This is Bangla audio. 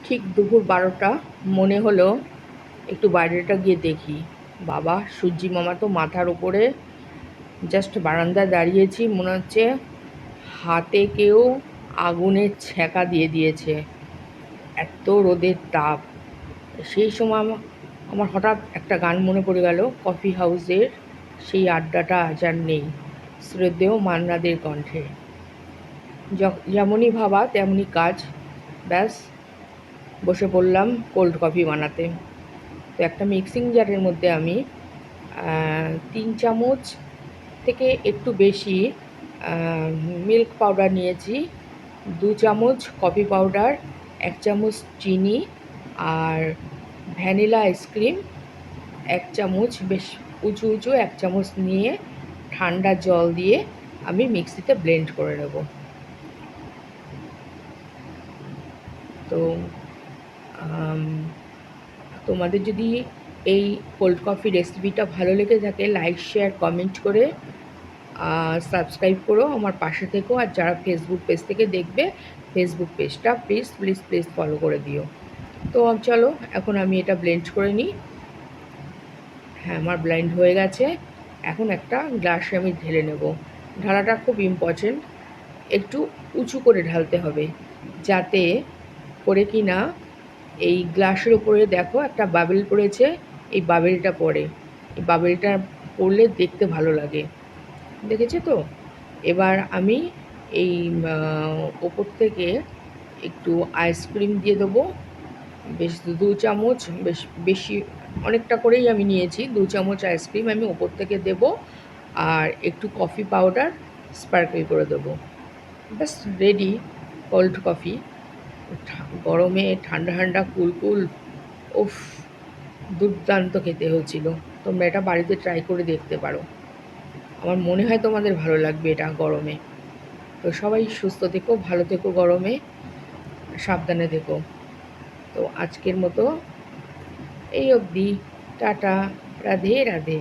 ঠিক দুপুর 12টা মনে হলো একটু বাইরেটা গিয়ে দেখি। বাবা, সূর্যি মামা তো মাথার উপরে, জাস্ট বারান্দায় দাঁড়িয়েছি, মনে হচ্ছে হাতে কেউ আগুনের ছ্যাঁকা দিয়ে দিয়েছে, এত রোদের তাপ। সেই সময় আমার হঠাৎ একটা গান মনে পড়ে গেল, কফি হাউসের সেই আড্ডাটা আজ আর নেই, শ্রদ্ধেয় মান্নাদের কণ্ঠে। যেমনই ভাবা তেমনই কাজ, ব্যাস বসে পড়লাম কোল্ড কফি বানাতে। তো একটা মিক্সিং জারের মধ্যে আমি 3 চামচ থেকে একটু বেশি মিল্ক পাউডার নিয়েছি, 2 চামচ কফি পাউডার, 1 চামচ চিনি আর ভ্যানিলা আইসক্রিম 1 চামচ, বেশ উঁচু উঁচু 1 চামচ নিয়ে ঠান্ডা জল দিয়ে আমি মিক্সিতে ব্লেন্ড করে নেব। তো তোমাদের যদি এই কোল্ড কফি রেসিপিটা ভালো লেগে থাকে, লাইক শেয়ার কমেন্ট করে সাবস্ক্রাইব করো, আমার পাশে থেকো। আর যারা ফেসবুক পেজ থেকে দেখবে, ফেসবুক পেজটা প্লিজ প্লিজ প্লিজ ফলো করে দিও। তো চলো এখন আমি এটা ব্লেন্ড করে নিই। হ্যাঁ, আমার ব্লেন্ড হয়ে গেছে। এখন একটা গ্লাসে আমি ঢেলে নেব। ঢালাটা খুব ইম্পর্টেন্ট, একটু উঁচু করে ঢালতে হবে, যাতে করে কি না এই গ্লাসের উপরে দেখো একটা বাবেল পড়েছে, এই বাবেলটা পড়ে, এই বাবেলটা পড়লে দেখতে ভালো লাগে, দেখেছো তো? এবার আমি এই ওপর থেকে একটু আইসক্রিম দিয়ে দেবো, বেশ 2 চামচ, বেশ বেশি অনেকটা করেই আমি নিয়েছি, 2 চামচ আইসক্রিম আমি ওপর থেকে দেব, আর একটু কফি পাউডার স্পার্কেল করে দেবো। ব্যাস রেডি কোল্ড কফি। গরমে ঠান্ডা ঠান্ডা কুলকুল, উফ, দুর্দান্ত খেতে হয়েছিল। তোমরা এটা বাড়িতে ট্রাই করে দেখতে পারো, আমার মনে হয় তোমাদের ভালো লাগবে এটা গরমে। তো সবাই সুস্থ থেকো, ভালো থেকো, গরমে সাবধানে থেকো। তো আজকের মতো এই অবধি, টাটা, রাধে রাধে।